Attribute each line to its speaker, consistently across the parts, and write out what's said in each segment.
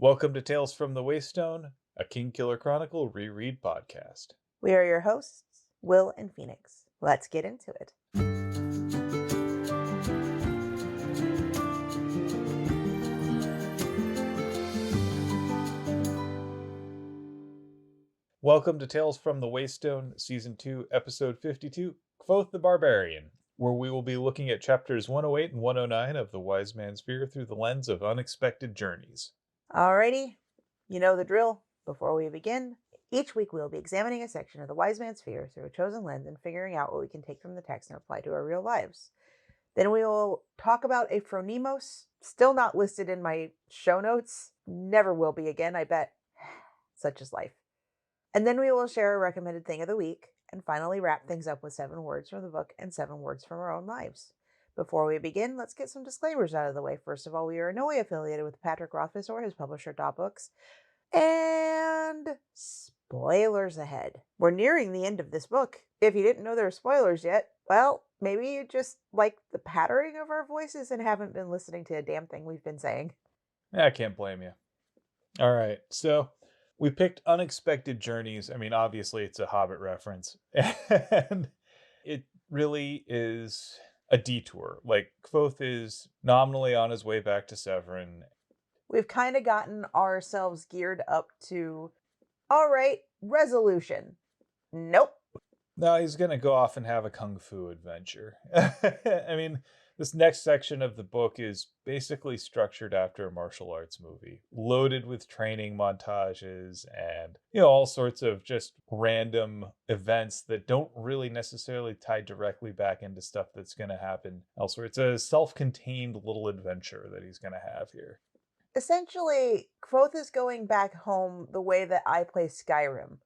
Speaker 1: Welcome to Tales from the Waystone, a King Killer Chronicle reread podcast.
Speaker 2: We are your hosts, Will and Phoenix. Let's get into it.
Speaker 1: Welcome to Tales from the Waystone, Season 2, Episode 52, Kvothe the Barbarian, where we will be looking at chapters 108 and 109 of The Wise Man's Fear through the lens of unexpected journeys.
Speaker 2: Alrighty, you know the drill. Before we begin, each week we will be examining a section of the Wise Man's Fear through a chosen lens and figuring out what we can take from the text and apply to our real lives. Then we will talk about a phronimos, still not listed in my show notes, never will be again, I bet. Such is life. And then we will share a recommended thing of the week, and finally wrap things up with 7 words from the book and 7 words from our own lives. Before we begin, let's get some disclaimers out of the way. First of all, we are in no way affiliated with Patrick Rothfuss or his publisher, Books. And spoilers ahead. We're nearing the end of this book. If you didn't know there were spoilers yet, well, maybe you just like the pattering of our voices and haven't been listening to a damn thing we've been saying.
Speaker 1: I can't blame you. All right, so we picked Unexpected Journeys. I mean, obviously it's a Hobbit reference. And it really is a detour. Like, Kvothe is nominally on his way back to Severin.
Speaker 2: We've kind of gotten ourselves geared up to, all right, resolution. Nope.
Speaker 1: No, he's going to go off and have a kung fu adventure. I mean, this next section of the book is basically structured after a martial arts movie, loaded with training montages and, all sorts of just random events that don't really necessarily tie directly back into stuff that's going to happen elsewhere. It's a self-contained little adventure that he's going to have here.
Speaker 2: Essentially, Kvothe is going back home the way that I play Skyrim.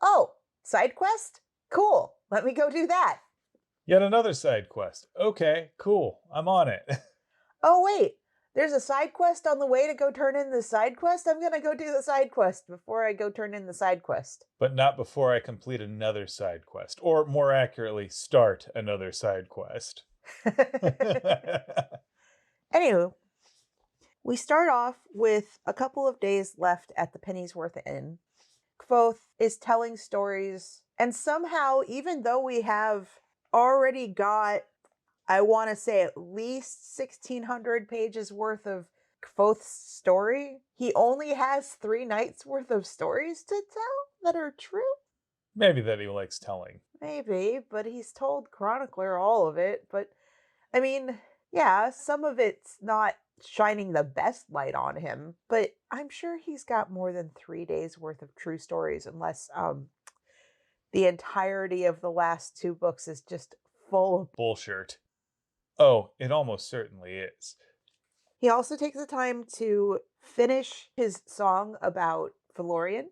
Speaker 2: Oh, side quest? Cool. Let me go do that.
Speaker 1: Yet another side quest. Okay, cool. I'm on it.
Speaker 2: Oh, wait. There's a side quest on the way to go turn in the side quest? I'm going to go do the side quest before I go turn in the side quest.
Speaker 1: But not before I complete another side quest. Or more accurately, start another side quest.
Speaker 2: Anywho, we start off with a couple of days left at the Pennyworth Inn. Kvothe is telling stories, and somehow, even though we have already got, I want to say, at least 1,600 pages worth of Kvothe's story, he only has 3 nights worth of stories to tell that are true?
Speaker 1: Maybe that he likes telling.
Speaker 2: Maybe, but he's told Chronicler all of it. But, I mean, yeah, some of it's not shining the best light on him, but I'm sure he's got more than 3 days worth of true stories, unless the entirety of the last 2 books is just full of
Speaker 1: bullshit. Oh, it almost certainly is.
Speaker 2: He also takes the time to finish his song about Valorian.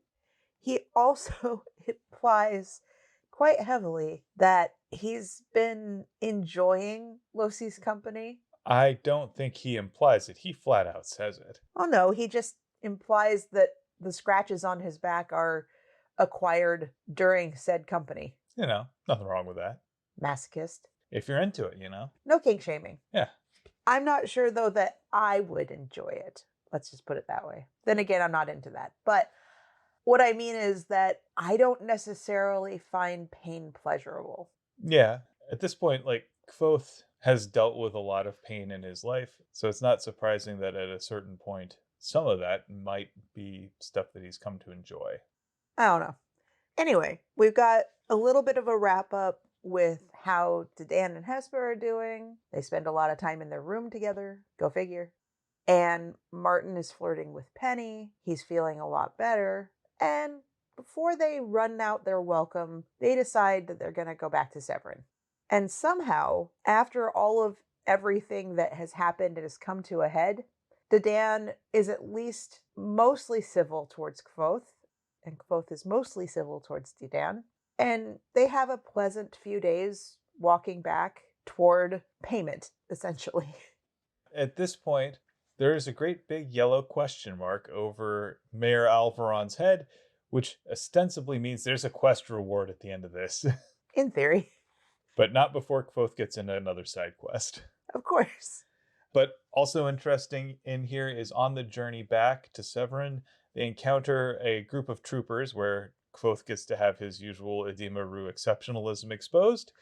Speaker 2: He also implies quite heavily that he's been enjoying Losi's company.
Speaker 1: I don't think he implies it. He flat out says it.
Speaker 2: Oh no, he just implies that the scratches on his back are acquired during said company.
Speaker 1: Nothing wrong with that.
Speaker 2: Masochist.
Speaker 1: If you're into it,
Speaker 2: No kink shaming.
Speaker 1: Yeah.
Speaker 2: I'm not sure, though, that I would enjoy it. Let's just put it that way. Then again, I'm not into that. But what I mean is that I don't necessarily find pain pleasurable.
Speaker 1: Yeah. At this point, Kvothe has dealt with a lot of pain in his life, so it's not surprising that at a certain point, some of that might be stuff that he's come to enjoy.
Speaker 2: I don't know. Anyway, we've got a little bit of a wrap up with how Dan and Hesper are doing. They spend a lot of time in their room together. Go figure. And Martin is flirting with Penny. He's feeling a lot better. And before they run out their welcome, they decide that they're going to go back to Severin. And somehow, after all of everything that has happened and has come to a head, Dan is at least mostly civil towards Kvothe, and Kvothe is mostly civil towards Dan. And they have a pleasant few days walking back toward payment, essentially.
Speaker 1: At this point, there is a great big yellow question mark over Mayor Alvaron's head, which ostensibly means there's a quest reward at the end of this.
Speaker 2: In theory.
Speaker 1: But not before Kvothe gets into another side quest.
Speaker 2: Of course.
Speaker 1: But also interesting in here is on the journey back to Severin, they encounter a group of troopers where Kvothe gets to have his usual Edema Rue exceptionalism exposed.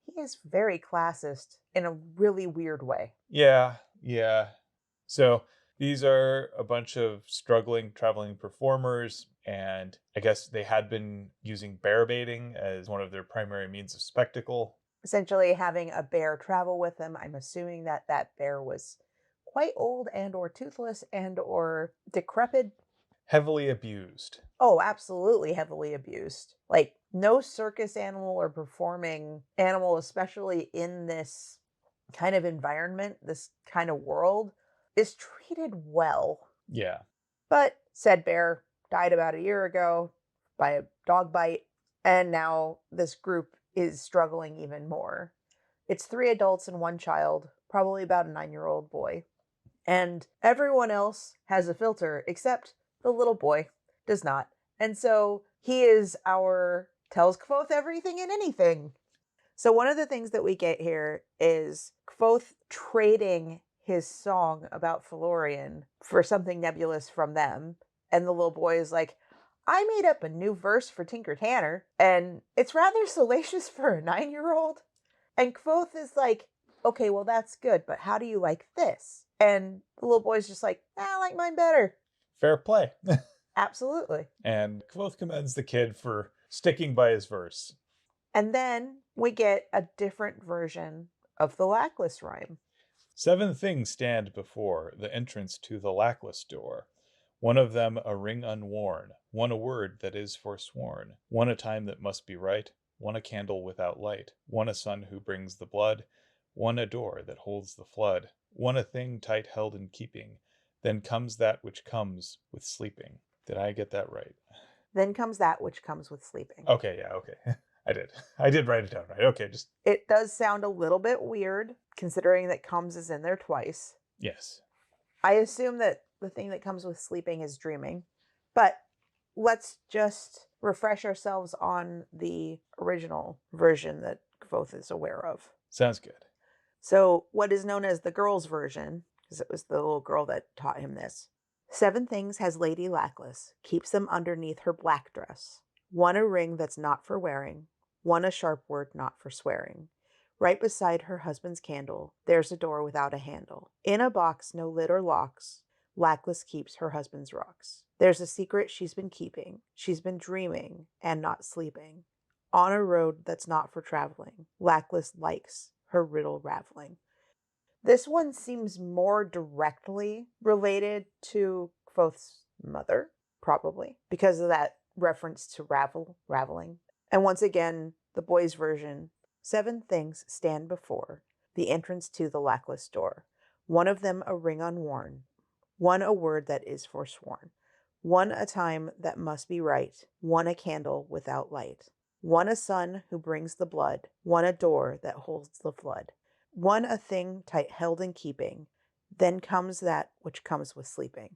Speaker 2: He is very classist in a really weird way.
Speaker 1: Yeah, yeah. So these are a bunch of struggling traveling performers, and I guess they had been using bear baiting as one of their primary means of spectacle.
Speaker 2: Essentially having a bear travel with them. I'm assuming that that bear was quite old and or toothless and or decrepit.
Speaker 1: Heavily abused.
Speaker 2: Oh, absolutely heavily abused. Like no circus animal or performing animal, especially in this kind of environment, this kind of world, is treated well.
Speaker 1: Yeah.
Speaker 2: But said bear died about a year ago by a dog bite, and now this group is struggling even more. It's 3 adults and 1 child, probably about a 9-year-old boy. And everyone else has a filter except the little boy does not. And so he is our tells Kvothe everything and anything. So one of the things that we get here is Kvothe trading his song about Felurian for something nebulous from them. And the little boy is like, I made up a new verse for Tinker Tanner, and it's rather salacious for a 9-year-old. And Kvothe is like, okay, well, that's good, but how do you like this? And the little boy's just like, I like mine better.
Speaker 1: Fair play.
Speaker 2: Absolutely.
Speaker 1: And Kvothe commends the kid for sticking by his verse.
Speaker 2: And then we get a different version of the Lackless rhyme.
Speaker 1: 7 things stand before the entrance to the Lackless door. One of them a ring unworn, one a word that is forsworn, one a time that must be right, one a candle without light, one a son who brings the blood, one a door that holds the flood, one a thing tight held in keeping. Then comes that which comes with sleeping. Did I get that right?
Speaker 2: Then comes that which comes with sleeping.
Speaker 1: Okay, yeah, okay. I did. I did write it down right. Okay, just
Speaker 2: It does sound a little bit weird considering that comes is in there twice.
Speaker 1: yes.
Speaker 2: I assume that the thing that comes with sleeping is dreaming, but let's just refresh ourselves on the original version that Kvothe is aware of.
Speaker 1: Sounds good.
Speaker 2: So, what is known as the girl's version, because it was the little girl that taught him this. 7 things has Lady Lackless, keeps them underneath her black dress. 1 a ring that's not for wearing, 1 a sharp word not for swearing. Right beside her husband's candle, there's a door without a handle. In a box, no lid or locks, Lackless keeps her husband's rocks. There's a secret she's been keeping. She's been dreaming and not sleeping. On a road that's not for traveling, Lackless likes her riddle raveling. This one seems more directly related to Kvothe's mother, probably, because of that reference to raveling. And once again, the boys' version, 7 things stand before the entrance to the Lackless door. 1 of them a ring unworn, 1 a word that is forsworn, 1 a time that must be right, 1 a candle without light, 1 a son who brings the blood, 1 a door that holds the flood, 1 a thing tight held in keeping, then comes that which comes with sleeping.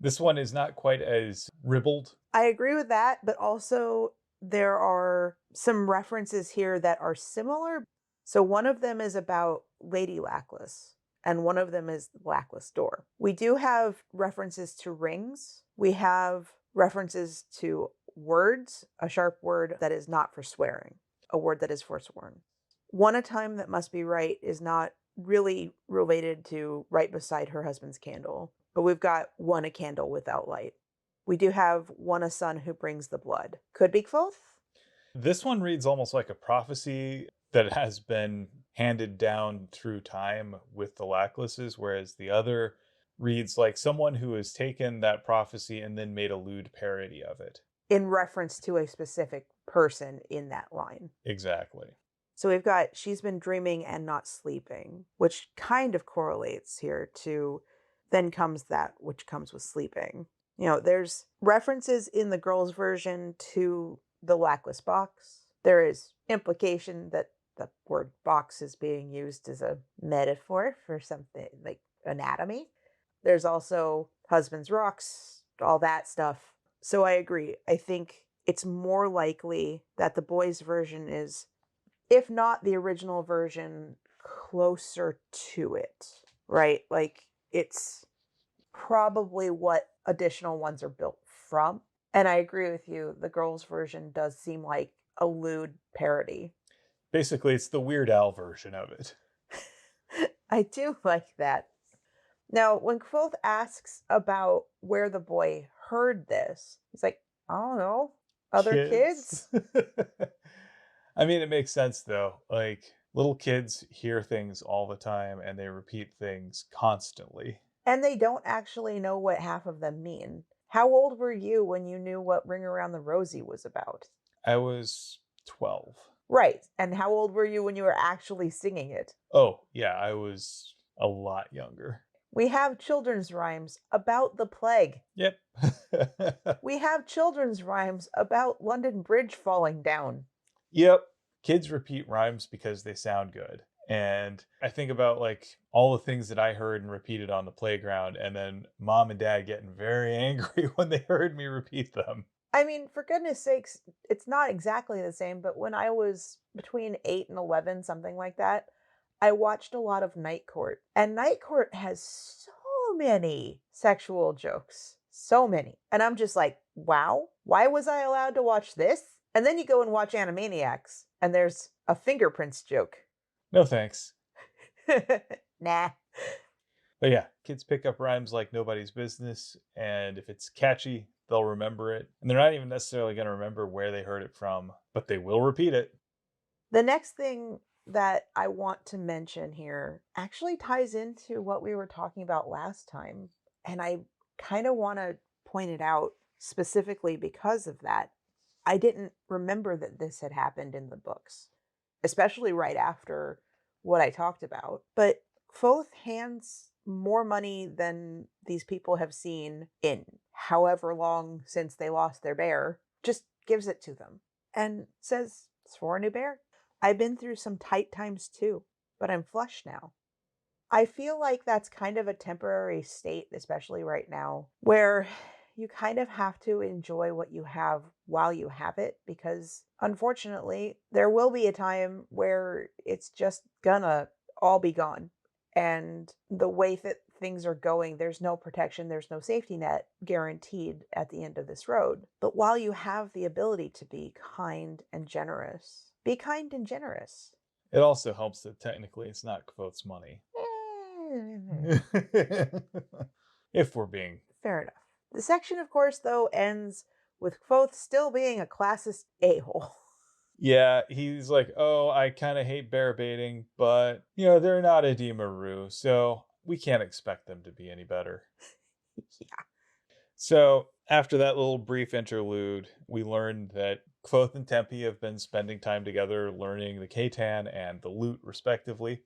Speaker 1: This one is not quite as ribbled.
Speaker 2: I agree with that, but also there are some references here that are similar. So one of them is about Lady Lackless, and one of them is Lackless door. We do have references to rings. We have references to words, a sharp word that is not for swearing, a word that is forsworn. 1 a time that must be right is not really related to right beside her husband's candle, but we've got 1 a candle without light. We do have 1 a son who brings the blood. Could be Kvothe.
Speaker 1: This one reads almost like a prophecy that has been handed down through time with the Lacklesses, whereas the other reads like someone who has taken that prophecy and then made a lewd parody of it.
Speaker 2: In reference to a specific person in that line.
Speaker 1: Exactly.
Speaker 2: So we've got she's been dreaming and not sleeping, which kind of correlates here to then comes that which comes with sleeping. You know, there's references in the girls' version to the Lackless box. There is implication that the word box is being used as a metaphor for something like anatomy. There's also husband's rocks, all that stuff. So I agree. I think it's more likely that the boys' version is, if not the original version, closer to it. right? Like, it's probably what additional ones are built from. And I agree with you. The girls' version does seem like a lewd parody.
Speaker 1: Basically, it's the Weird Al version of it.
Speaker 2: I do like that. Now, when Kvothe asks about where the boy heard this, he's like, I don't know, other
Speaker 1: Kids.
Speaker 2: kids?
Speaker 1: I mean, it makes sense though. Like, little kids hear things all the time and they repeat things constantly.
Speaker 2: And they don't actually know what half of them mean. How old were you when you knew what Ring Around the Rosie was about?
Speaker 1: I was 12.
Speaker 2: Right. And how old were you when you were actually singing it?
Speaker 1: Oh, yeah, I was a lot younger.
Speaker 2: We have children's rhymes about the plague.
Speaker 1: Yep.
Speaker 2: We have children's rhymes about London Bridge falling down.
Speaker 1: Yep. Kids repeat rhymes because they sound good. And I think about like all the things that I heard and repeated on the playground, and then mom and dad getting very angry when they heard me repeat them.
Speaker 2: I mean, for goodness sakes, it's not exactly the same, but when I was between 8 and 11, something like that, I watched a lot of Night Court. And Night Court has so many sexual jokes. So many. And I'm just like, wow, why was I allowed to watch this? And then you go and watch Animaniacs, and there's a fingerprints joke.
Speaker 1: No thanks.
Speaker 2: Nah.
Speaker 1: But yeah, kids pick up rhymes like nobody's business. And if it's catchy, they'll remember it. And they're not even necessarily going to remember where they heard it from, but they will repeat it.
Speaker 2: The next thing that I want to mention here actually ties into what we were talking about last time. And I kind of want to point it out specifically because of that. I didn't remember that this had happened in the books, especially right after what I talked about. But Kvothe hands more money than these people have seen in however long since they lost their bear, just gives it to them and says, it's for a new bear. I've been through some tight times too, but I'm flush now. I feel like that's kind of a temporary state, especially right now, where you kind of have to enjoy what you have while you have it, because unfortunately, there will be a time where it's just gonna all be gone. And the way that things are going, there's no protection, there's no safety net guaranteed at the end of this road. But while you have the ability to be kind and generous, be kind and generous.
Speaker 1: It also helps that technically it's not Kvothe's money. If we're being
Speaker 2: Fair enough. The section, of course, though, ends with Kvothe still being a classist a-hole.
Speaker 1: Yeah, he's like, oh, I kind of hate bear baiting, but, they're not a Dimaru, so we can't expect them to be any better.
Speaker 2: Yeah.
Speaker 1: So, after that little brief interlude, we learned that Kvothe and Tempe have been spending time together learning the Katan and the lute, respectively.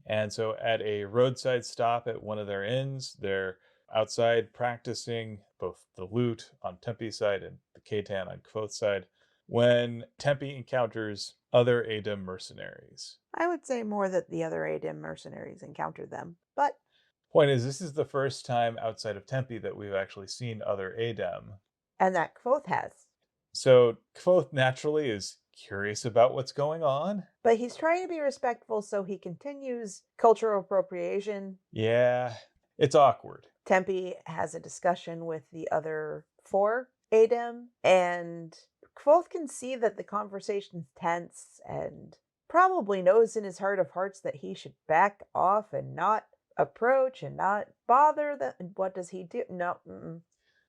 Speaker 1: And so, at a roadside stop at one of their inns, they're outside practicing both the lute on Tempe's side and the Katan on Kvothe's side, when Tempe encounters other Adem mercenaries.
Speaker 2: I would say more that the other Adem mercenaries encountered them, but
Speaker 1: Point is, this is the first time outside of Tempe that we've actually seen other Adem.
Speaker 2: and that Kvothe has.
Speaker 1: So Kvothe naturally is curious about what's going on.
Speaker 2: But he's trying to be respectful, so he continues cultural appropriation.
Speaker 1: Yeah, it's awkward.
Speaker 2: Tempe has a discussion with the other 4 Adem, and Kvothe can see that the conversation's tense and probably knows in his heart of hearts that he should back off and not approach and not bother them. What does he do? No.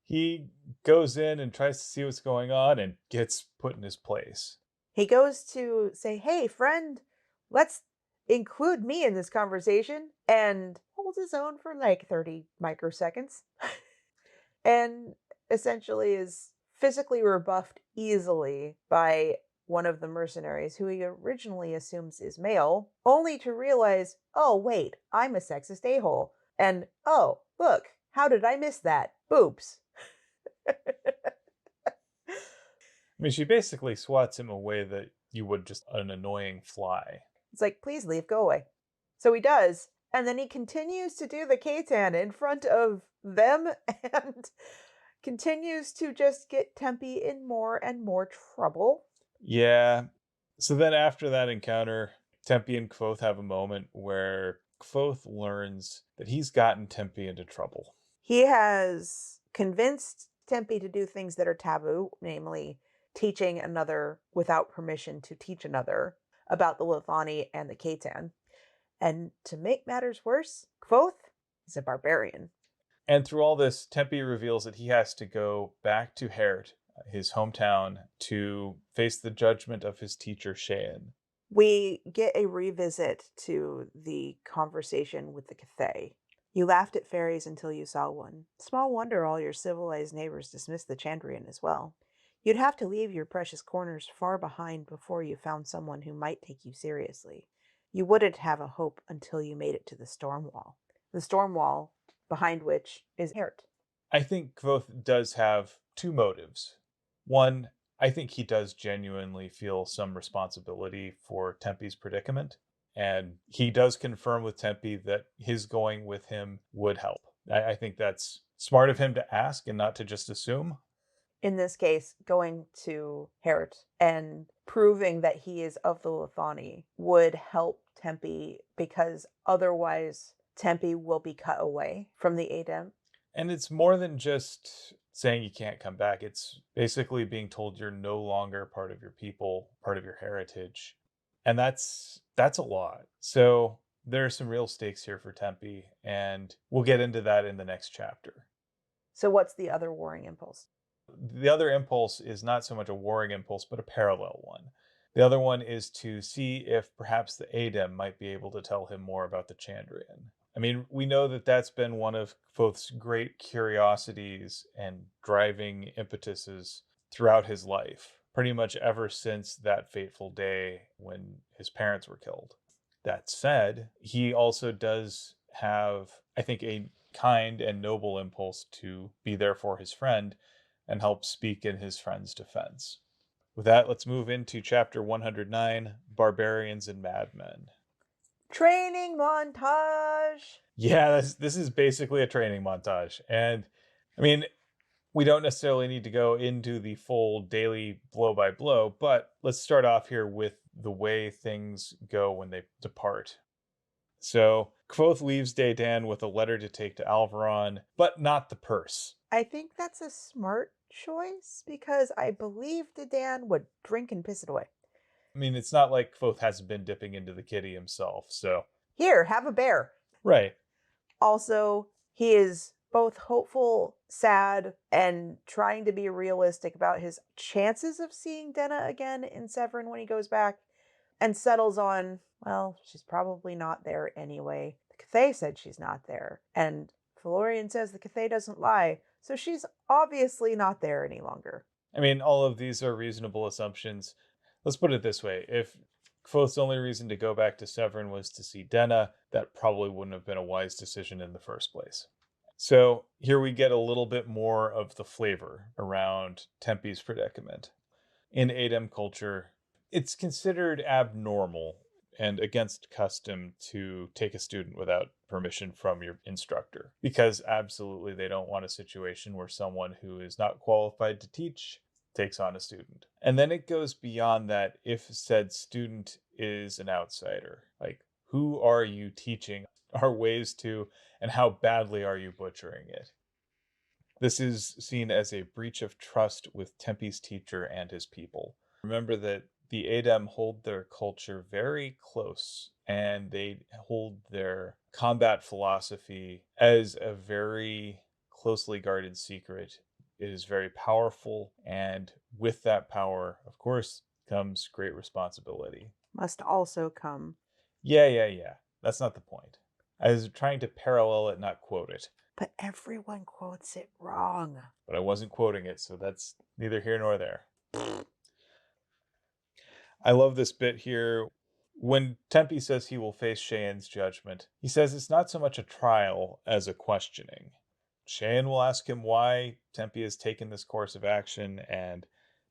Speaker 1: He goes in and tries to see what's going on and gets put in his place.
Speaker 2: He goes to say, hey, friend, let's include me in this conversation, and holds his own for like 30 microseconds. And essentially is physically rebuffed easily by one of the mercenaries who he originally assumes is male, only to realize, oh, wait, I'm a sexist a-hole. And, oh, look, how did I miss that? Boobs.
Speaker 1: I mean, she basically swats him away that you would just an annoying fly.
Speaker 2: It's like, please leave, go away. So he does, and then he continues to do the Katan in front of them and continues to just get Tempe in more and more trouble.
Speaker 1: Yeah. So then after that encounter, Tempe and Kvothe have a moment where Kvothe learns that he's gotten Tempe into trouble.
Speaker 2: He has convinced Tempe to do things that are taboo, namely teaching another without permission to teach another about the Lithani and the Katan. And to make matters worse, Kvothe is a barbarian.
Speaker 1: And through all this, Tempe reveals that he has to go back to Hert, his hometown, to face the judgment of his teacher, Shayan.
Speaker 2: We get a revisit to the conversation with the Kvothe. You laughed at fairies until you saw one. Small wonder all your civilized neighbors dismissed the Chandrian as well. You'd have to leave your precious corners far behind before you found someone who might take you seriously. You wouldn't have a hope until you made it to the storm wall. The storm wall, behind which is Hert.
Speaker 1: I think Kvothe does have two motives. One, I think he does genuinely feel some responsibility for Tempe's predicament. And he does confirm with Tempe that his going with him would help. I think that's smart of him to ask and not to just assume.
Speaker 2: In this case, going to Hert and proving that he is of the Lithani would help Tempe, because otherwise Tempe will be cut away from the Adem.
Speaker 1: And it's more than just saying you can't come back. It's basically being told you're no longer part of your people, part of your heritage. And that's a lot. So there are some real stakes here for Tempe, and we'll get into that in the next chapter.
Speaker 2: So what's the other warring impulse?
Speaker 1: The other impulse is not so much a warring impulse, but a parallel one. The other one is to see if perhaps the Adem might be able to tell him more about the Chandrian. I mean, we know that that's been one of Kvothe's great curiosities and driving impetuses throughout his life, pretty much ever since that fateful day when his parents were killed. That said, he also does have, I think, a kind and noble impulse to be there for his friend and help speak in his friend's defense. With that, let's move into chapter 109, Barbarians and Madmen.
Speaker 2: Training montage!
Speaker 1: Yeah, this is basically a training montage. And I mean, we don't necessarily need to go into the full daily blow by blow, but let's start off here with the way things go when they depart. So Kvothe leaves Dedan with a letter to take to Alvaron, but not the purse.
Speaker 2: I think that's a smart choice because I believe Dedan would drink and piss it away.
Speaker 1: I mean, it's not like Kvothe hasn't been dipping into the kitty himself, so.
Speaker 2: Here, have a bear.
Speaker 1: Right.
Speaker 2: Also, he is both hopeful, sad, and trying to be realistic about his chances of seeing Denna again in Severin when he goes back, and settles on, well, she's probably not there anyway. The Kvothe said she's not there, and Felurian says the Kvothe doesn't lie, so she's obviously not there any longer.
Speaker 1: I mean, all of these are reasonable assumptions. Let's put it this way. If Kvothe's only reason to go back to Severin was to see Denna, that probably wouldn't have been a wise decision in the first place. So here we get a little bit more of the flavor around Tempe's predicament. In Adem culture, it's considered abnormal and against custom to take a student without permission from your instructor, because absolutely they don't want a situation where someone who is not qualified to teach takes on a student. And then it goes beyond that if said student is an outsider. Like, who are you teaching our ways to, and how badly are you butchering it? This is seen as a breach of trust with Tempe's teacher and his people. Remember that the Adem hold their culture very close, and they hold their combat philosophy as a very closely guarded secret. It is very powerful, and with that power, of course, comes great responsibility.
Speaker 2: Must also come.
Speaker 1: Yeah. That's not the point. I was trying to parallel it, not quote it.
Speaker 2: But everyone quotes it wrong.
Speaker 1: But I wasn't quoting it, so that's neither here nor there. I love this bit here. When Tempe says he will face Shayan's judgment, he says it's not so much a trial as a questioning. Shayan will ask him why Tempe has taken this course of action, and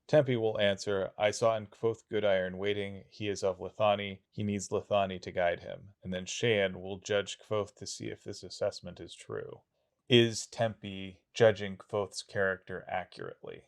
Speaker 1: Tempe will answer, I saw in Kvothe Goodiron waiting, he is of Lithani, he needs Lithani to guide him. And then Shayan will judge Kvothe to see if this assessment is true. Is Tempe judging Kvothe's character accurately?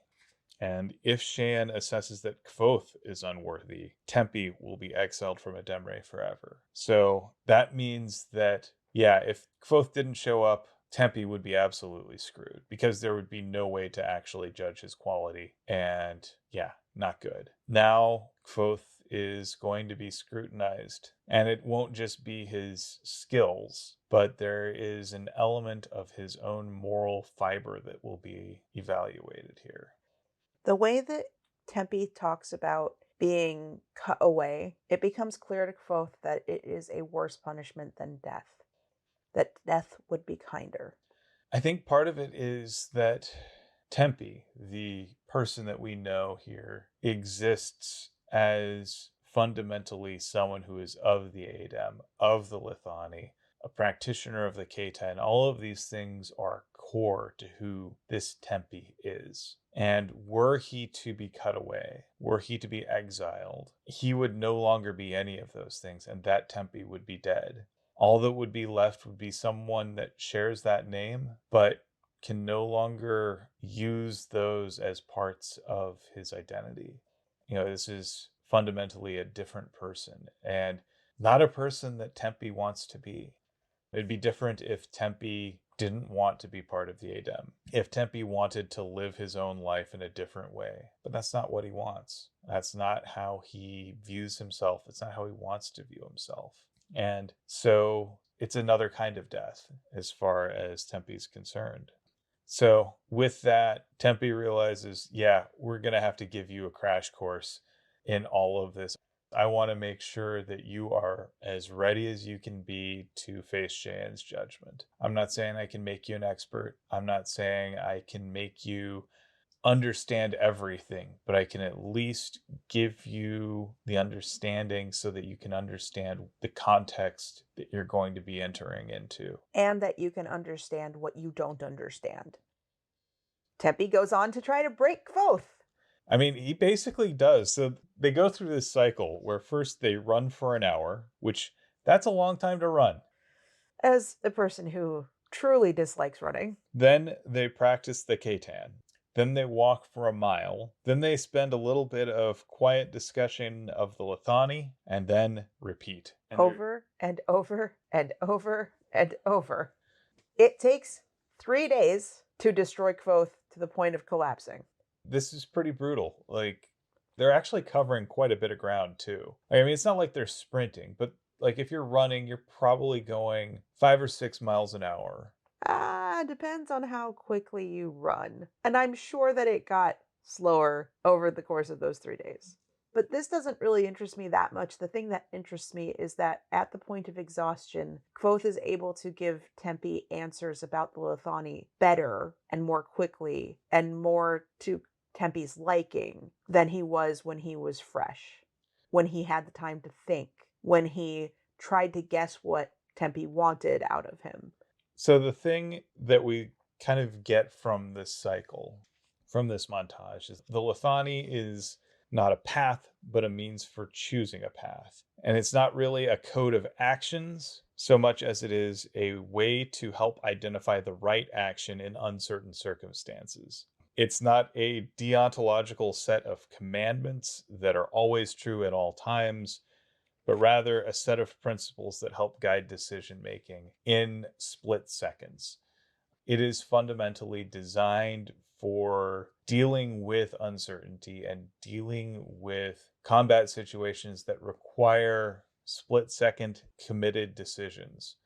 Speaker 1: And if Shan assesses that Kvothe is unworthy, Tempe will be exiled from Edemre forever. So that means that, yeah, if Kvothe didn't show up, Tempe would be absolutely screwed because there would be no way to actually judge his quality. And yeah, not good. Now, Kvothe is going to be scrutinized, and it won't just be his skills, but there is an element of his own moral fiber that will be evaluated here.
Speaker 2: The way that Tempe talks about being cut away, it becomes clear to Kvothe that it is a worse punishment than death, that death would be kinder.
Speaker 1: I think part of it is that Tempe, the person that we know here, exists as fundamentally someone who is of the Adem, of the Lithani, a practitioner of the K10. All of these things are core to who this Tempe is. And were he to be cut away, were he to be exiled, he would no longer be any of those things, and that Tempe would be dead. All that would be left would be someone that shares that name, but can no longer use those as parts of his identity. This is fundamentally a different person and not a person that Tempe wants to be. It'd be different if Tempe didn't want to be part of the Adem, if Tempe wanted to live his own life in a different way. But that's not what he wants. That's not how he views himself. It's not how he wants to view himself. And so it's another kind of death as far as Tempe's concerned. So with that, Tempe realizes, yeah, we're going to have to give you a crash course in all of this. I want to make sure that you are as ready as you can be to face Shan's judgment. I'm not saying I can make you an expert. I'm not saying I can make you understand everything, but I can at least give you the understanding so that you can understand the context that you're going to be entering into.
Speaker 2: And that you can understand what you don't understand. Tempe goes on to try to break Kvothe.
Speaker 1: I mean, he basically does. So they go through this cycle where first they run for an hour, which that's a long time to run.
Speaker 2: As a person who truly dislikes running.
Speaker 1: Then they practice the Katan. Then they walk for a mile. Then they spend a little bit of quiet discussion of the Lithani, and then repeat.
Speaker 2: Over and over and over and over. It takes 3 days to destroy Kvothe to the point of collapsing.
Speaker 1: This is pretty brutal. Like, they're actually covering quite a bit of ground, too. I mean, it's not like they're sprinting, but like if you're running, you're probably going 5 or 6 miles an hour.
Speaker 2: Depends on how quickly you run. And I'm sure that it got slower over the course of those 3 days. But this doesn't really interest me that much. The thing that interests me is that at the point of exhaustion, Kvothe is able to give Tempe answers about the Lithani better and more quickly and more to Tempe's liking than he was when he was fresh, when he had the time to think, when he tried to guess what Tempe wanted out of him.
Speaker 1: So the thing that we kind of get from this cycle, from this montage, is the Lithani is not a path, but a means for choosing a path. And it's not really a code of actions so much as it is a way to help identify the right action in uncertain circumstances. It's not a deontological set of commandments that are always true at all times, but rather a set of principles that help guide decision making in split seconds. It is fundamentally designed for dealing with uncertainty and dealing with combat situations that require split second committed decisions.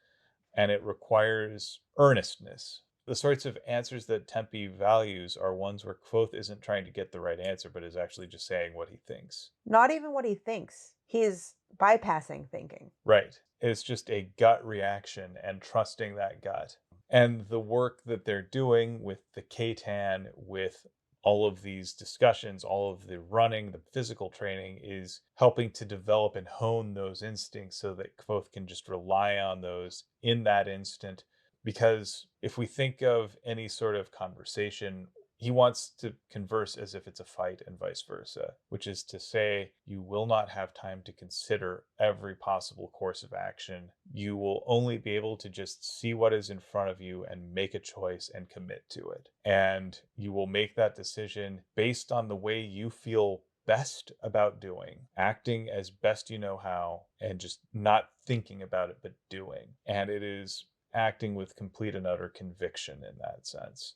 Speaker 1: And it requires earnestness. The sorts of answers that Tempe values are ones where Kvothe isn't trying to get the right answer, but is actually just saying what he thinks.
Speaker 2: Not even what he thinks. He's bypassing thinking.
Speaker 1: Right. It's just a gut reaction and trusting that gut. And the work that they're doing with the Katan, with all of these discussions, all of the running, the physical training is helping to develop and hone those instincts so that Kvothe can just rely on those in that instant. Because if we think of any sort of conversation, he wants to converse as if it's a fight and vice versa, which is to say, you will not have time to consider every possible course of action. You will only be able to just see what is in front of you and make a choice and commit to it. And you will make that decision based on the way you feel best about doing, acting as best you know how, and just not thinking about it, but doing. And it is acting with complete and utter conviction in that sense.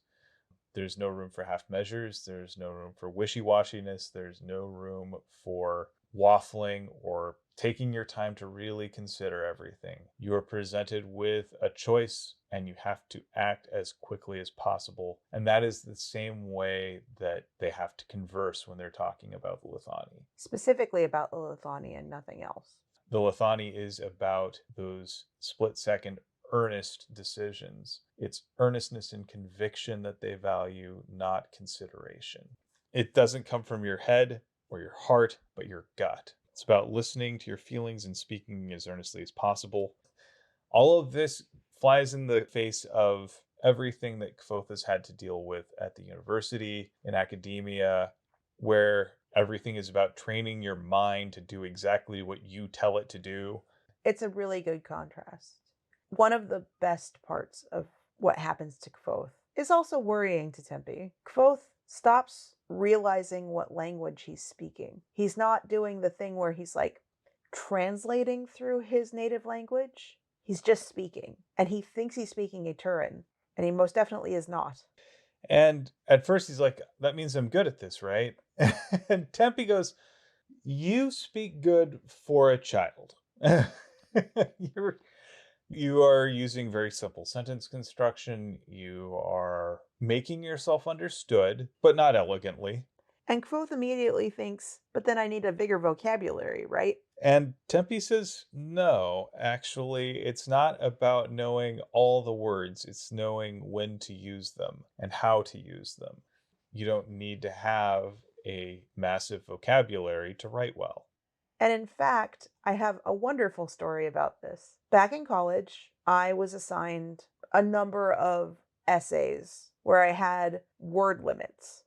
Speaker 1: There's no room for half measures. There's no room for wishy-washiness. There's no room for waffling or taking your time to really consider everything. You are presented with a choice and you have to act as quickly as possible. And that is the same way that they have to converse when they're talking about the Lithani.
Speaker 2: Specifically about the Lithani and nothing else.
Speaker 1: The Lithani is about those split-second earnest decisions. It's earnestness and conviction that they value, not consideration. It doesn't come from your head or your heart, but your gut. It's about listening to your feelings and speaking as earnestly as possible. All of this flies in the face of everything that Kvothe has had to deal with at the university, in academia, where everything is about training your mind to do exactly what you tell it to do.
Speaker 2: It's a really good contrast. One of the best parts of what happens to Kvothe is also worrying to Tempe. Kvothe stops realizing what language he's speaking. He's not doing the thing where he's like translating through his native language. He's just speaking. And he thinks he's speaking a Turin, and he most definitely is not.
Speaker 1: And at first he's like, that means I'm good at this, right? And Tempe goes, you speak good for a child. You are using very simple sentence construction. You are making yourself understood, but not elegantly.
Speaker 2: And Kvothe immediately thinks, but then I need a bigger vocabulary, right?
Speaker 1: And Tempe says, no, actually, it's not about knowing all the words. It's knowing when to use them and how to use them. You don't need to have a massive vocabulary to write well.
Speaker 2: And in fact, I have a wonderful story about this. Back in college, I was assigned a number of essays where I had word limits.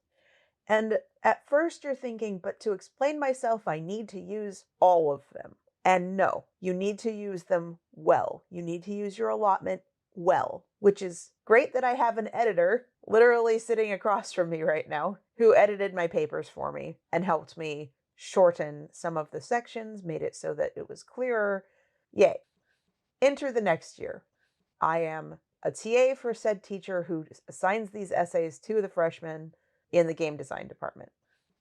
Speaker 2: And at first you're thinking, but to explain myself, I need to use all of them. And no, you need to use them well. You need to use your allotment well, which is great that I have an editor literally sitting across from me right now who edited my papers for me and helped me shorten some of the sections, made it so that it was clearer. Yay. Enter the next year. I am a TA for said teacher who assigns these essays to the freshmen in the game design department.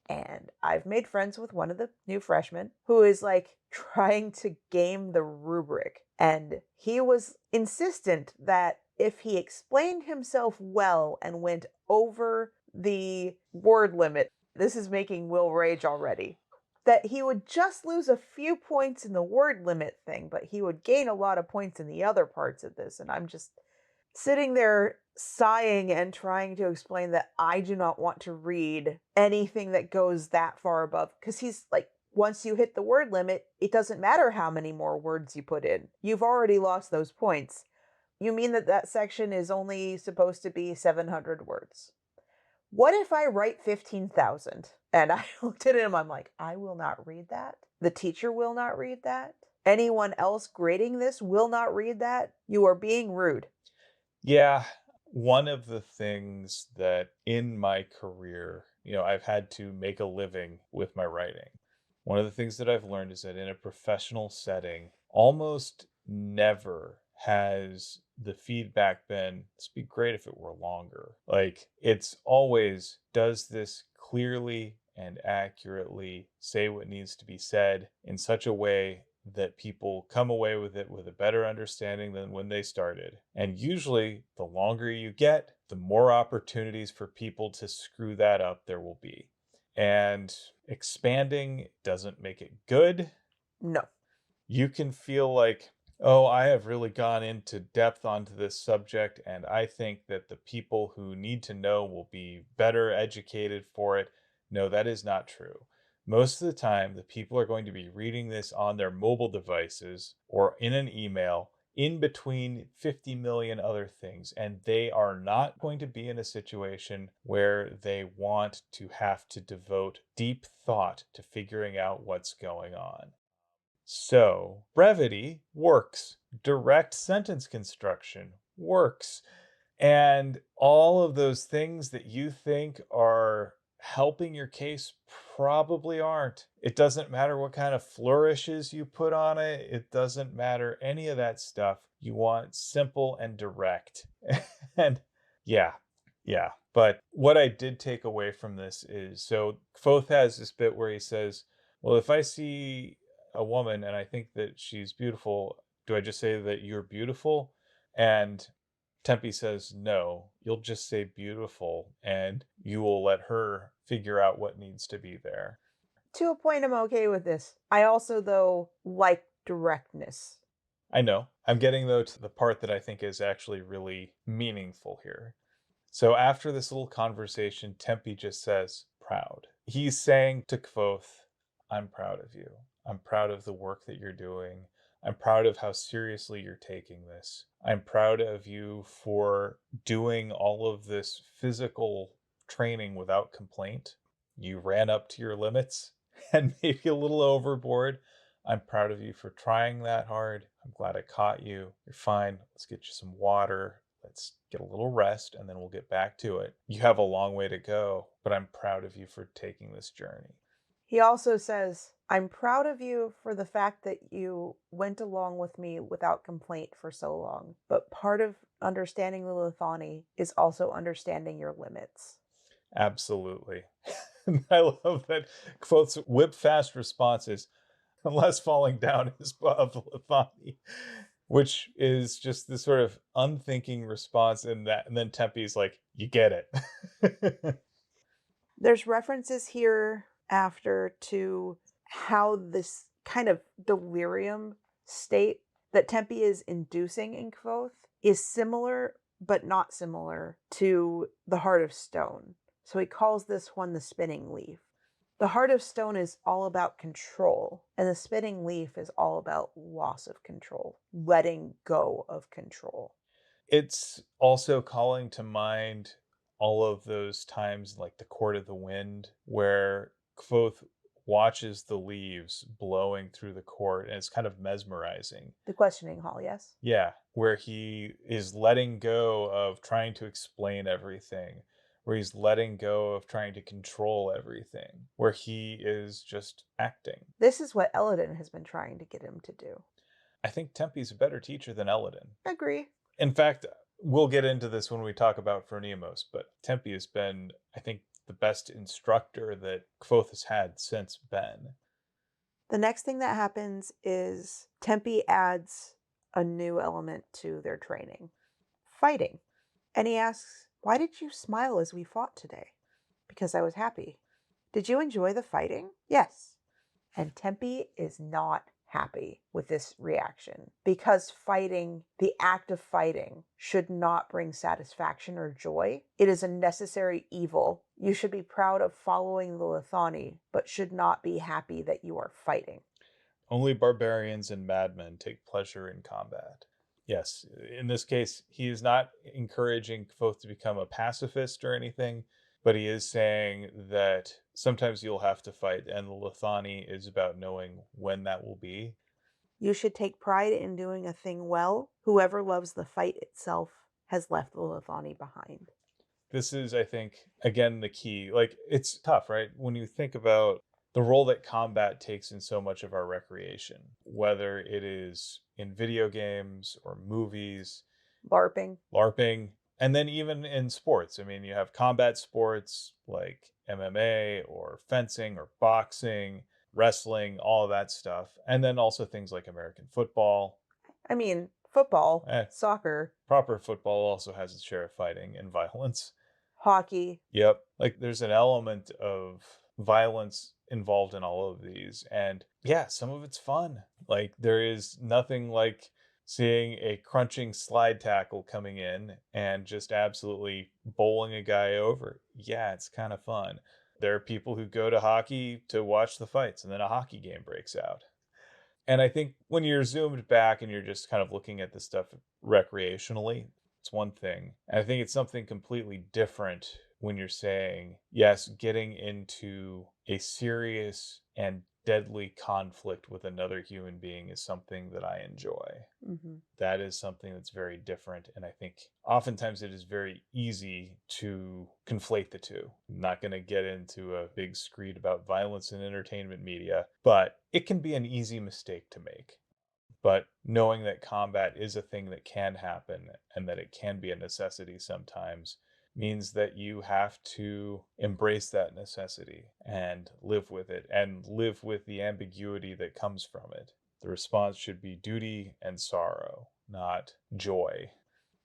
Speaker 2: And I've made friends with one of the new freshmen who is like trying to game the rubric. And he was insistent that if he explained himself well and went over the word limit, this is making Will rage already, that he would just lose a few points in the word limit thing, but he would gain a lot of points in the other parts of this. And I'm just sitting there sighing and trying to explain that I do not want to read anything that goes that far above. Because he's like, once you hit the word limit, it doesn't matter how many more words you put in. You've already lost those points. You mean that that section is only supposed to be 700 words? What if I write 15,000? And I looked at him, I'm like, I will not read that. The teacher will not read that. Anyone else grading this will not read that. You are being rude.
Speaker 1: Yeah, one of the things that in my career, I've had to make a living with my writing. One of the things that I've learned is that in a professional setting, almost never has the feedback been, "It'd be great if it were longer." Like, it's always, does this clearly and accurately say what needs to be said in such a way that people come away with it with a better understanding than when they started. And usually, the longer you get, the more opportunities for people to screw that up there will be. And expanding doesn't make it good.
Speaker 2: No.
Speaker 1: You can feel like, oh, I have really gone into depth onto this subject, and I think that the people who need to know will be better educated for it. No, that is not true. Most of the time, the people are going to be reading this on their mobile devices or in an email in between 50 million other things. And they are not going to be in a situation where they want to have to devote deep thought to figuring out what's going on. So, brevity works. Direct sentence construction works. And all of those things that you think are helping your case probably aren't. It doesn't matter what kind of flourishes you put on it, it doesn't matter any of that stuff. You want simple and direct. And yeah, yeah. But what I did take away from this is so Kvothe has this bit where he says, well, if I see a woman and I think that she's beautiful, do I just say that you're beautiful? And Tempe says, no, you'll just say beautiful and you will let her figure out what needs to be there.
Speaker 2: To a point, I'm okay with this. I also, though, like directness.
Speaker 1: I know. I'm getting, though, to the part that I think is actually really meaningful here. So after this little conversation, Tempe just says, proud. He's saying to Kvothe, I'm proud of you. I'm proud of the work that you're doing. I'm proud of how seriously you're taking this. I'm proud of you for doing all of this physical training without complaint. You ran up to your limits and maybe a little overboard. I'm proud of you for trying that hard. I'm glad I caught you. You're fine. Let's get you some water. Let's get a little rest and then we'll get back to it. You have a long way to go, but I'm proud of you for taking this journey.
Speaker 2: He also says, I'm proud of you for the fact that you went along with me without complaint for so long. But part of understanding the Lithani is also understanding your limits.
Speaker 1: Absolutely. I love that Quote's whip fast responses, unless falling down is above Lithani, which is just this sort of unthinking response in that. And then Tempe's like, you get it.
Speaker 2: There's references here after to how this kind of delirium state that Tempe is inducing in Kvothe is similar but not similar to the Heart of Stone. So he calls this one the spinning leaf. The Heart of Stone is all about control, and the spinning leaf is all about loss of control, letting go of control.
Speaker 1: It's also calling to mind all of those times like the Court of the Wind where Kvothe watches the leaves blowing through the court and it's kind of mesmerizing.
Speaker 2: The questioning hall, yes?
Speaker 1: Yeah, where he is letting go of trying to explain everything, where he's letting go of trying to control everything, where he is just acting.
Speaker 2: This is what Eladin has been trying to get him to do.
Speaker 1: I think Tempe's a better teacher than Eladin.
Speaker 2: Agree.
Speaker 1: In fact, we'll get into this when we talk about Phronimos, but Tempe has been, I think, the best instructor that Kvothe has had since Ben.
Speaker 2: The next thing that happens is Tempe adds a new element to their training, fighting. And he asks, why did you smile as we fought today? Because I was happy. Did you enjoy the fighting? Yes. And Tempe is not happy with this reaction because fighting, the act of fighting, should not bring satisfaction or joy. It is a necessary evil. You should be proud of following the Lithani, but should not be happy that you are fighting.
Speaker 1: Only barbarians and madmen take pleasure in combat. Yes, in this case, he is not encouraging Kvothe to become a pacifist or anything, but he is saying that sometimes you'll have to fight, and the Lithani is about knowing when that will be.
Speaker 2: You should take pride in doing a thing well. Whoever loves the fight itself has left the Lithani behind.
Speaker 1: This is, I think, again, the key. Like, it's tough, right? When you think about the role that combat takes in so much of our recreation, whether it is in video games or movies, LARPing, and then even in sports. I mean, you have combat sports like MMA or fencing or boxing, wrestling, all of that stuff. And then also things like American football.
Speaker 2: I mean, football, soccer,
Speaker 1: proper football also has its share of fighting and violence.
Speaker 2: Hockey.
Speaker 1: Yep. Like there's an element of violence involved in all of these. And yeah, some of it's fun. Like there is nothing like seeing a crunching slide tackle coming in and just absolutely bowling a guy over. Yeah, it's kind of fun. There are people who go to hockey to watch the fights and then a hockey game breaks out. And I think when you're zoomed back and you're just kind of looking at this stuff recreationally, it's one thing. And I think it's something completely different when you're saying, yes, getting into a serious and deadly conflict with another human being is something that I enjoy.
Speaker 2: Hmm.
Speaker 1: That is something that's very different. And I think oftentimes it is very easy to conflate the two. I'm not going to get into a big screed about violence in entertainment media, but it can be an easy mistake to make. But knowing that combat is a thing that can happen and that it can be a necessity sometimes means that you have to embrace that necessity and live with it and live with the ambiguity that comes from it. The response should be duty and sorrow, not joy.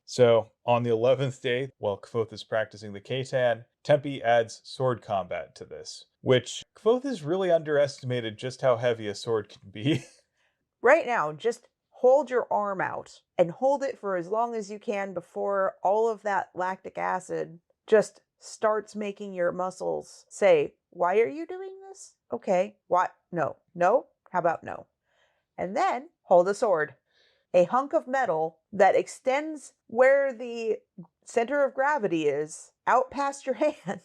Speaker 1: So, on the 11th day, while Kvothe is practicing the Katan, Tempe adds sword combat to this, which Kvothe has really underestimated just how heavy a sword can be.
Speaker 2: Right now, just hold your arm out and hold it for as long as you can before all of that lactic acid just starts making your muscles say, "Why are you doing this? Okay. What? No. No? How about no?" And then hold a sword, a hunk of metal that extends where the center of gravity is out past your hand.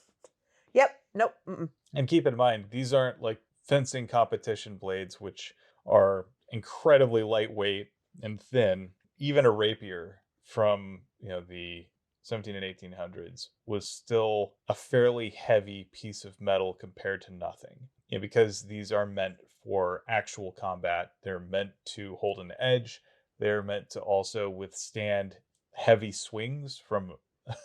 Speaker 2: Yep. Nope. Mm-mm.
Speaker 1: And keep in mind, these aren't like fencing competition blades, which are incredibly lightweight and thin. Even a rapier from the 17 and 1800s was still a fairly heavy piece of metal compared to nothing. Because these are meant for actual combat, they're meant to hold an edge. They're meant to also withstand heavy swings from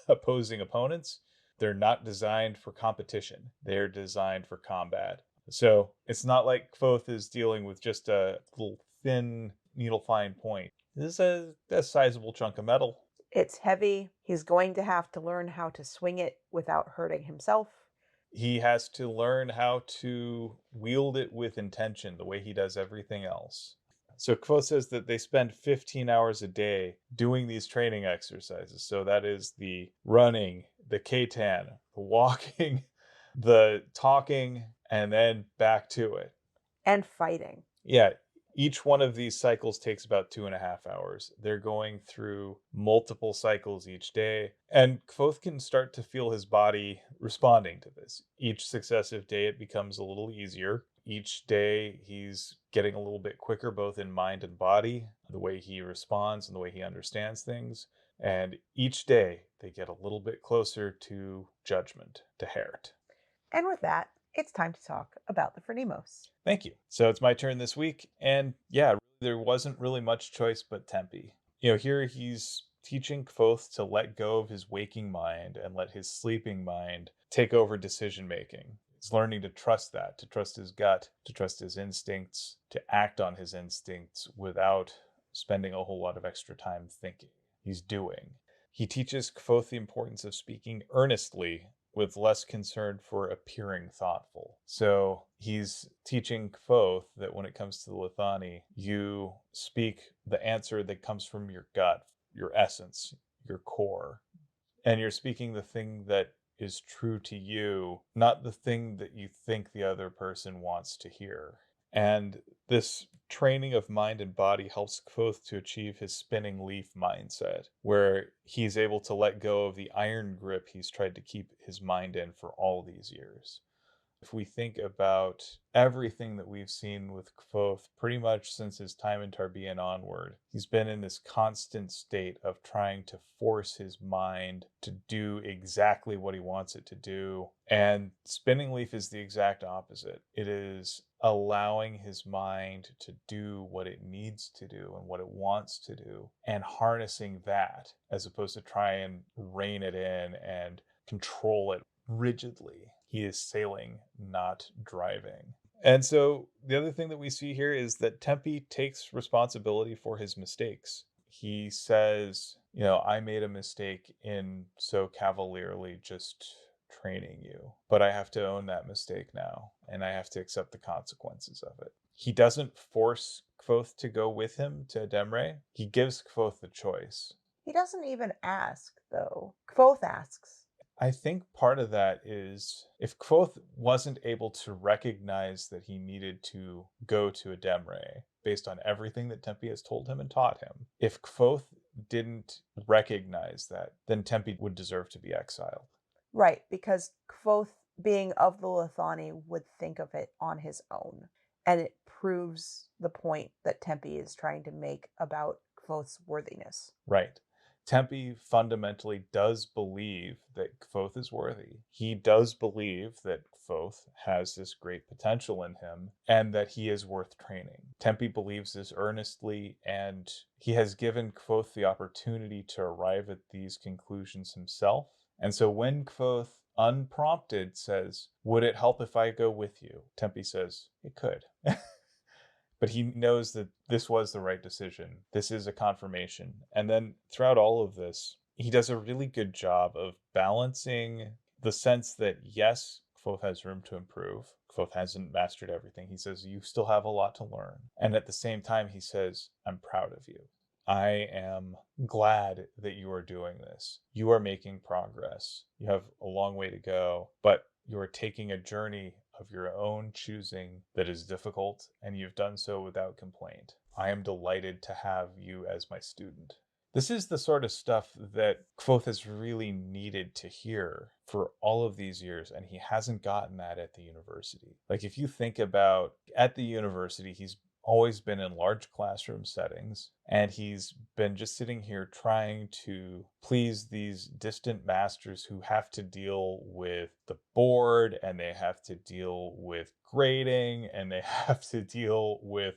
Speaker 1: opposing opponents. They're not designed for competition. They're designed for combat. So it's not like Kvothe is dealing with just a little thin, needle fine point. This is a sizable chunk of metal.
Speaker 2: It's heavy. He's going to have to learn how to swing it without hurting himself.
Speaker 1: He has to learn how to wield it with intention, the way he does everything else. So Kvothe says that they spend 15 hours a day doing these training exercises. So that is the running, the Katan, the walking, the talking, and then back to it.
Speaker 2: And fighting.
Speaker 1: Yeah, each one of these cycles takes about 2.5 hours. They're going through multiple cycles each day, and Kvothe can start to feel his body responding to this. Each successive day, it becomes a little easier. Each day, he's getting a little bit quicker, both in mind and body, the way he responds and the way he understands things. And each day, they get a little bit closer to judgment, to Hert.
Speaker 2: And with that, it's time to talk about the Phronimos.
Speaker 1: Thank you. So it's my turn this week. And yeah, there wasn't really much choice but Tempe. Here he's teaching Kvothe to let go of his waking mind and let his sleeping mind take over decision making. He's learning to trust that, to trust his gut, to trust his instincts, to act on his instincts without spending a whole lot of extra time thinking. He's doing. He teaches Kvothe the importance of speaking earnestly with less concern for appearing thoughtful. So he's teaching Kvothe that when it comes to the Lithani, you speak the answer that comes from your gut, your essence, your core. And you're speaking the thing that is true to you, not the thing that you think the other person wants to hear. And this training of mind and body helps Kvothe to achieve his spinning leaf mindset, where he's able to let go of the iron grip he's tried to keep his mind in for all these years. If we think about everything that we've seen with Kvothe pretty much since his time in Tarbean onward, he's been in this constant state of trying to force his mind to do exactly what he wants it to do. And Spinning Leaf is the exact opposite. It is allowing his mind to do what it needs to do and what it wants to do, and harnessing that as opposed to try and rein it in and control it rigidly. He is sailing, not driving. And so the other thing that we see here is that Tempe takes responsibility for his mistakes. He says, I made a mistake in so cavalierly just training you, but I have to own that mistake now, and I have to accept the consequences of it. He doesn't force Kvothe to go with him to Demre. He gives Kvothe the choice.
Speaker 2: He doesn't even ask, though. Kvothe asks.
Speaker 1: I think part of that is if Kvothe wasn't able to recognize that he needed to go to Ademre, based on everything that Tempe has told him and taught him. If Kvothe didn't recognize that, then Tempe would deserve to be exiled.
Speaker 2: Right, because Kvothe, being of the Lithani, would think of it on his own. And it proves the point that Tempe is trying to make about Kvothe's worthiness.
Speaker 1: Right. Tempe fundamentally does believe that Kvothe is worthy. He does believe that Kvothe has this great potential in him and that he is worth training. Tempe believes this earnestly, and he has given Kvothe the opportunity to arrive at these conclusions himself. And so when Kvothe, unprompted, says, "Would it help if I go with you?" Tempe says, "It could." But he knows that this was the right decision. This is a confirmation. And then throughout all of this, he does a really good job of balancing the sense that, yes, Kvothe has room to improve. Kvothe hasn't mastered everything. He says, you still have a lot to learn. And at the same time, he says, I'm proud of you. I am glad that you are doing this. You are making progress. You have a long way to go, but you are taking a journey of your own choosing that is difficult, and you've done so without complaint. I am delighted to have you as my student. This is the sort of stuff that Kvothe has really needed to hear for all of these years, and he hasn't gotten that at the university. Like, if you think about at the university, he's always been in large classroom settings, and he's been just sitting here trying to please these distant masters who have to deal with the board, and they have to deal with grading, and they have to deal with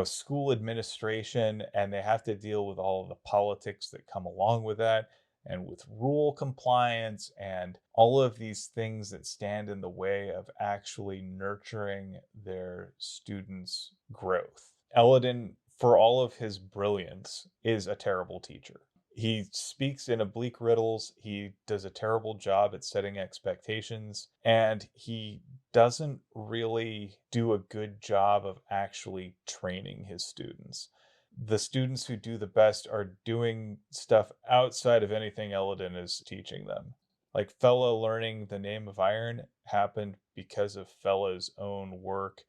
Speaker 1: school administration, and they have to deal with all of the politics that come along with that, and with rule compliance and all of these things that stand in the way of actually nurturing their students' growth. Elladan, for all of his brilliance, is a terrible teacher. He speaks in oblique riddles, he does a terrible job at setting expectations, and he doesn't really do a good job of actually training his students. The students who do the best are doing stuff outside of anything Elladan is teaching them. Like Fella learning the name of iron happened because of Fella's own work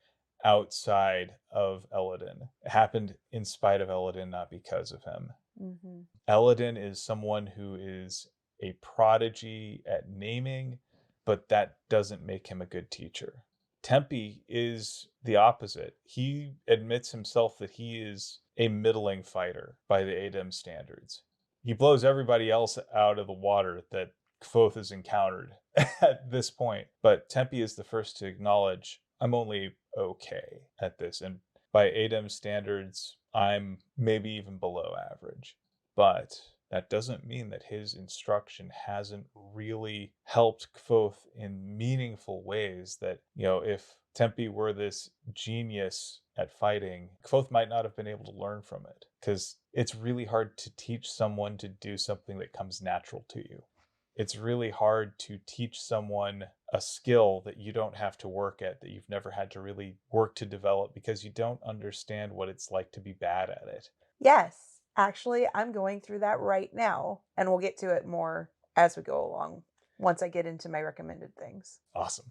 Speaker 1: outside of Elladan. It happened in spite of Elladan, not because of him.
Speaker 2: Mm-hmm.
Speaker 1: Elladan is someone who is a prodigy at naming, but that doesn't make him a good teacher. Tempe is the opposite. He admits himself that he is a middling fighter by the ADEM standards. He blows everybody else out of the water that Kvothe has encountered at this point. But Tempe is the first to acknowledge, I'm only okay at this. And by ADEM standards, I'm maybe even below average. But that doesn't mean that his instruction hasn't really helped Kvothe in meaningful ways that, if Tempe were this genius at fighting, Kvothe might not have been able to learn from it, because it's really hard to teach someone to do something that comes natural to you. It's really hard to teach someone a skill that you don't have to work at, that you've never had to really work to develop, because you don't understand what it's like to be bad at it.
Speaker 2: Yes. Actually, I'm going through that right now, and we'll get to it more as we go along once I get into my recommended things.
Speaker 1: Awesome.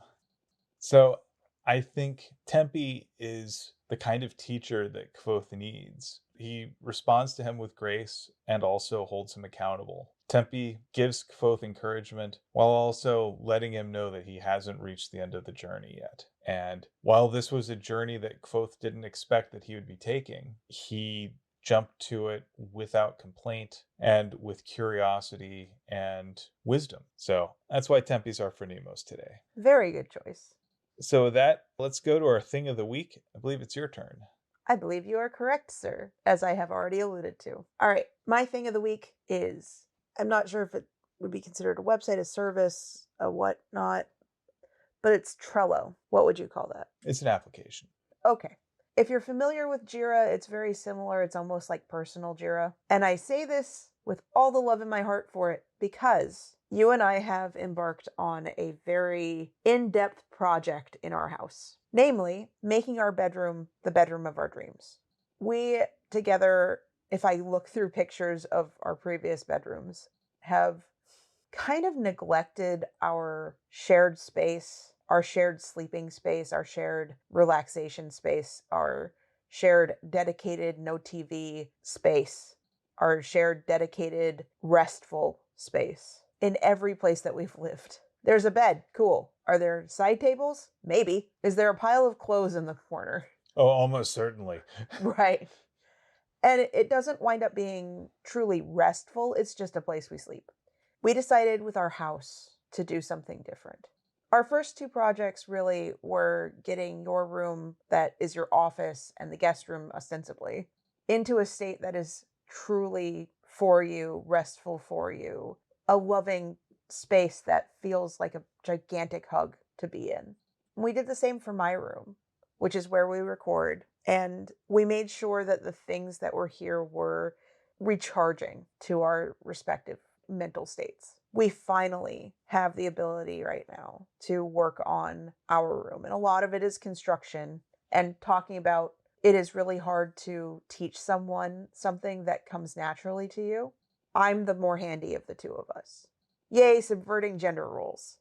Speaker 1: So I think Tempe is the kind of teacher that Kvothe needs. He responds to him with grace and also holds him accountable. Tempe gives Kvothe encouragement while also letting him know that he hasn't reached the end of the journey yet. And while this was a journey that Kvothe didn't expect that he would be taking, he jumped to it without complaint and with curiosity and wisdom. So that's why Tempe's our Phronimos today.
Speaker 2: Very good choice.
Speaker 1: So with that, let's go to our thing of the week. I believe it's your turn.
Speaker 2: I believe you are correct, sir, as I have already alluded to. All right, my thing of the week is, I'm not sure if it would be considered a website, a service, a whatnot, but it's Trello. What would you call that?
Speaker 1: It's an application.
Speaker 2: Okay. If you're familiar with Jira, it's very similar. It's almost like personal Jira. And I say this with all the love in my heart for it because you and I have embarked on a very in-depth project in our house, namely making our bedroom the bedroom of our dreams. We together, if I look through pictures of our previous bedrooms, have kind of neglected our shared space, our shared sleeping space, our shared relaxation space, our shared dedicated no TV space, our shared dedicated restful space in every place that we've lived. There's a bed. Cool. Are there side tables? Maybe. Is there a pile of clothes in the corner?
Speaker 1: Oh, almost certainly.
Speaker 2: Right. And it doesn't wind up being truly restful. It's just a place we sleep. We decided with our house to do something different. Our first two projects really were getting your room, that is your office, and the guest room, ostensibly, into a state that is truly for you, restful for you, a loving space that feels like a gigantic hug to be in. And we did the same for my room, which is where we record. And we made sure that the things that were here were recharging to our respective mental states. We finally have the ability right now to work on our room. And a lot of it is construction and talking about it is really hard to teach someone something that comes naturally to you. I'm the more handy of the two of us. Yay, subverting gender roles.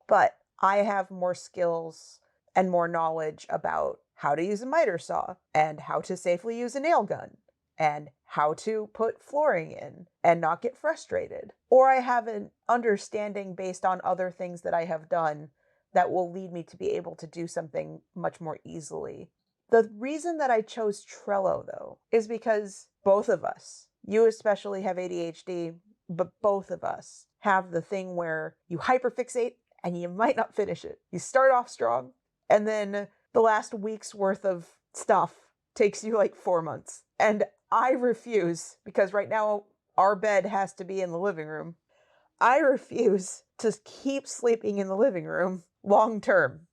Speaker 2: But I have more skills and more knowledge about how to use a miter saw and how to safely use a nail gun and how to put flooring in and not get frustrated. Or I have an understanding based on other things that I have done that will lead me to be able to do something much more easily. The reason that I chose Trello, though, is because both of us, you especially have ADHD, but both of us have the thing where you hyperfixate and you might not finish it. You start off strong, and then the last week's worth of stuff takes you like 4 months. And I refuse, because right now our bed has to be in the living room. I refuse to keep sleeping in the living room long term.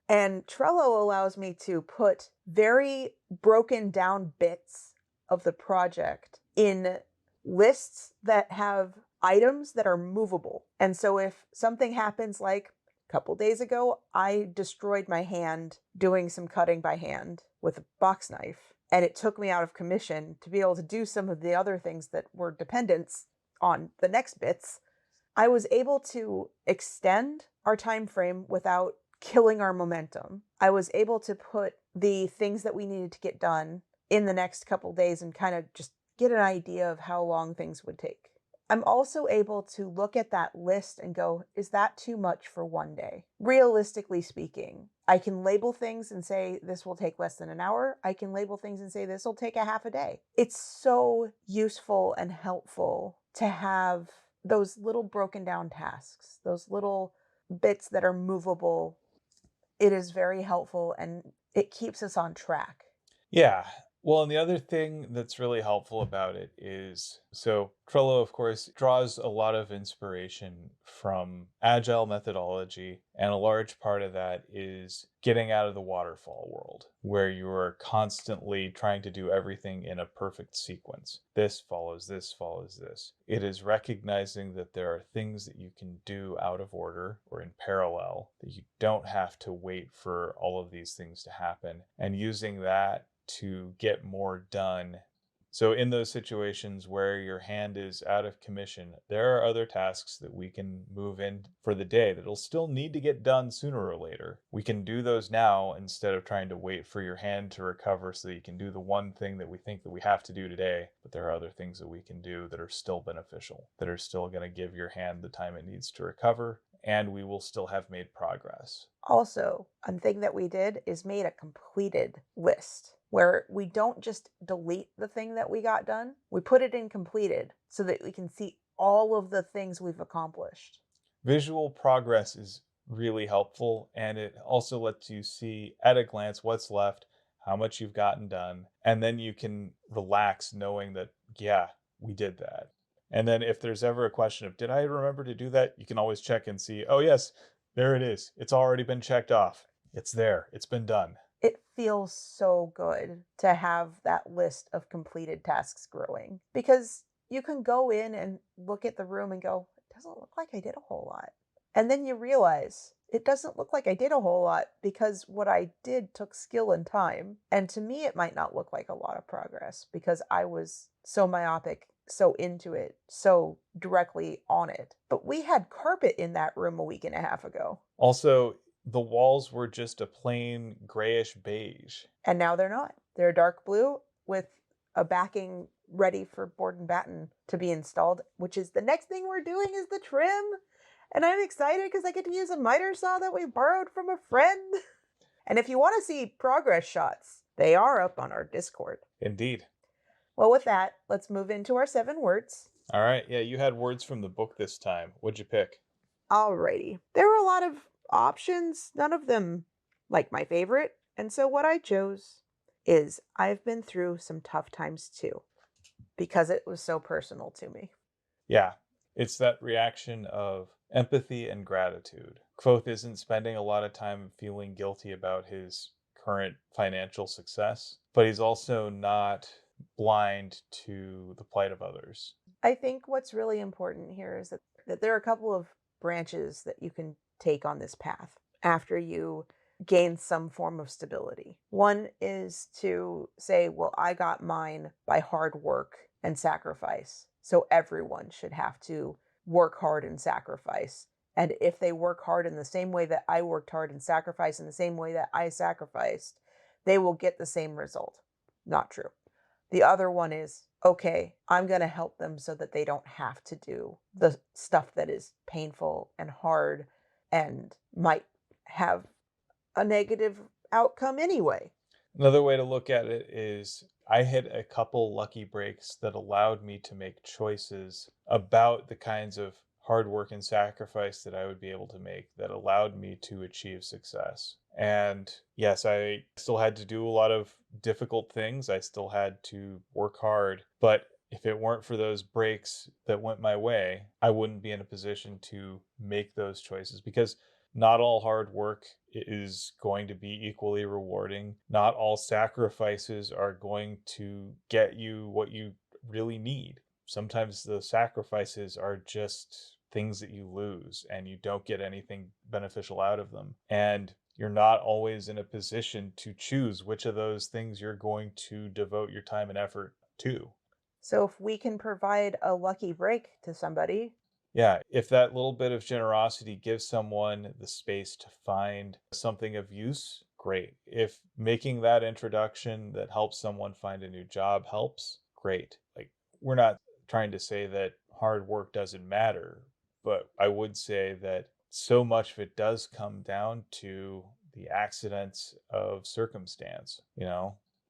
Speaker 2: And Trello allows me to put very broken down bits of the project in lists that have items that are movable. And so if something happens, like a couple days ago, I destroyed my hand doing some cutting by hand with a box knife, and it took me out of commission to be able to do some of the other things that were dependents on the next bits. I was able to extend our time frame without killing our momentum. I was able to put the things that we needed to get done in the next couple days and kind of just get an idea of how long things would take. I'm also able to look at that list and go, is that too much for one day? Realistically speaking, I can label things and say this will take less than an hour. I can label things and say this will take a half a day. It's so useful and helpful to have those little broken down tasks, those little bits that are movable. It is very helpful and it keeps us on track.
Speaker 1: Yeah. Well, and the other thing that's really helpful about it is, so Trello, of course, draws a lot of inspiration from agile methodology. And a large part of that is getting out of the waterfall world, where you are constantly trying to do everything in a perfect sequence. This follows this, follows this. It is recognizing that there are things that you can do out of order or in parallel, that you don't have to wait for all of these things to happen, and using that to get more done. So in those situations where your hand is out of commission, there are other tasks that we can move in for the day that'll still need to get done sooner or later. We can do those now instead of trying to wait for your hand to recover so that you can do the one thing that we think that we have to do today. But there are other things that we can do that are still beneficial, that are still going to give your hand the time it needs to recover, and we will still have made progress.
Speaker 2: Also, a thing that we did is made a completed list where we don't just delete the thing that we got done, we put it in completed so that we can see all of the things we've accomplished.
Speaker 1: Visual progress is really helpful, and it also lets you see at a glance what's left, how much you've gotten done, and then you can relax knowing that, yeah, we did that. And then if there's ever a question of, did I remember to do that? You can always check and see, oh, yes, there it is. It's already been checked off. It's there. It's been done.
Speaker 2: It feels so good to have that list of completed tasks growing, because you can go in and look at the room and go, it doesn't look like I did a whole lot. And then you realize it doesn't look like I did a whole lot because what I did took skill and time. And to me, it might not look like a lot of progress because I was so myopic, so into it, so directly on it. But we had carpet in that room a week and a half ago.
Speaker 1: Also, the walls were just a plain grayish beige.
Speaker 2: And now they're not. They're dark blue with a backing ready for board and batten to be installed, which is the next thing we're doing is the trim. And I'm excited because I get to use a miter saw that we borrowed from a friend. And if you want to see progress shots, they are up on our Discord.
Speaker 1: Indeed.
Speaker 2: Well, with that, let's move into our 7 words.
Speaker 1: All right. Yeah, you had words from the book this time. What'd you pick?
Speaker 2: Alrighty. There were a lot of options, none of them like my favorite. And so what I chose is I've been through some tough times too, because it was so personal to me.
Speaker 1: Yeah, it's that reaction of empathy and gratitude. Kvothe isn't spending a lot of time feeling guilty about his current financial success, but he's also not blind to the plight of others.
Speaker 2: I think what's really important here is that there are a couple of branches that you can take on this path after you gain some form of stability. One is to say, well, I got mine by hard work and sacrifice. So everyone should have to work hard and sacrifice. And if they work hard in the same way that I worked hard and sacrificed in the same way that I sacrificed, they will get the same result. Not true. The other one is, okay, I'm going to help them so that they don't have to do the stuff that is painful and hard and might have a negative outcome anyway.
Speaker 1: Another way to look at it is I hit a couple lucky breaks that allowed me to make choices about the kinds of hard work and sacrifice that I would be able to make that allowed me to achieve success. And yes, I still had to do a lot of difficult things. I still had to work hard. But if it weren't for those breaks that went my way, I wouldn't be in a position to make those choices because not all hard work is going to be equally rewarding. Not all sacrifices are going to get you what you really need. Sometimes the sacrifices are just things that you lose and you don't get anything beneficial out of them. And you're not always in a position to choose which of those things you're going to devote your time and effort to.
Speaker 2: So if we can provide a lucky break to somebody,
Speaker 1: Yeah, if that little bit of generosity gives someone the space to find something of use, great. If making that introduction that helps someone find a new job helps, great. Like, we're not trying to say that hard work doesn't matter, but I would say that so much of it does come down to the accidents of circumstance,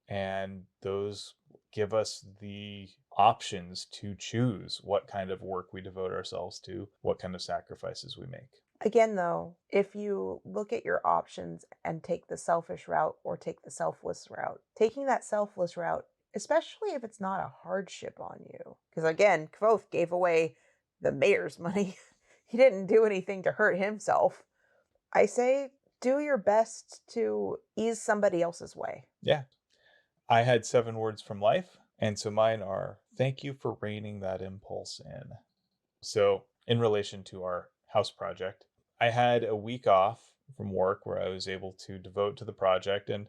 Speaker 1: and those give us the options to choose what kind of work we devote ourselves to, what kind of sacrifices we make.
Speaker 2: again, though, if you look at your options and take the selfish route or take the selfless route, taking that selfless route, especially if it's not a hardship on you, because again, Kvothe gave away the mayor's money. He didn't do anything to hurt himself. I say do your best to ease somebody else's way.
Speaker 1: Yeah. I had 7 words from life, and so mine are thank you for reining that impulse in. So, in relation to our house project, I had a week off from work where I was able to devote to the project. And,